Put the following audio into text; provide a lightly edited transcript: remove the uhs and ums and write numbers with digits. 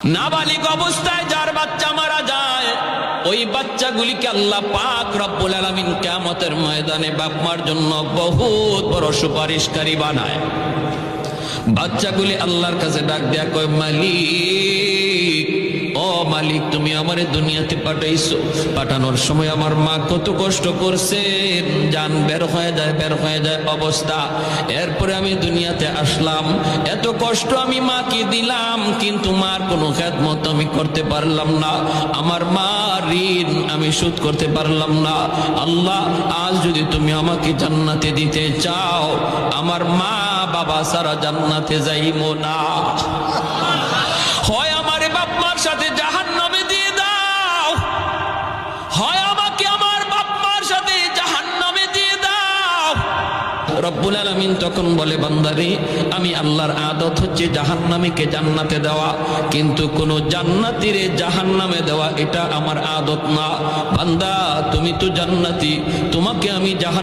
নাবালিগ অবস্থায় যার বাচ্চা মারা যায়, ওই বাচ্চাগুলিকে আল্লাহ পাক রব্বুল আলামিন কিয়ামতের ময়দানে বাপ মার জন্য বহুত বড় সুপারিশকারী বানায়। বাচ্চাগুলি আল্লাহর কাছে ডাক দেয়া কয়, মালিক, ও মালিক, তুমি আমারে দুনিয়াতে পাঠাইছো, পাঠানোর সময় আমার মা কত কষ্ট করছে, জান বের হয়ে যায় অবস্থা। এরপরে আমি দুনিয়াতে আসলাম, এত কষ্ট আমি মাকে দিলাম, কিন্তু মার কোনো খেদমত আমি করতে পারলাম না, আমার মা ঋণ আমি শোধ করতে পারলাম না। আল্লাহ, আজ যদি তুমি আমাকে জান্নাতে দিতে চাও, আমার মা বাবা সারা জান্নাতে যাইবো না, হয় আমারে বাপ মার সাথে জাহান্নামে দিয়ে দাও, হয় আমাকে আমার বাপ মার সাথে জাহান্নামে দিয়ে দাও। রব্বুল আলামিন তখন বলে, বান্দারে, আমি আল্লাহর আদত হচ্ছে জাহান্নামীকে জান্নাতে দেওয়া, কিন্তু কোন জান্নাতীরে জাহান্নামে দেওয়া এটা আমার আদত না। বান্দা, তুমি তো জান্নাতি, তোমাকে আমি জাহান্নামে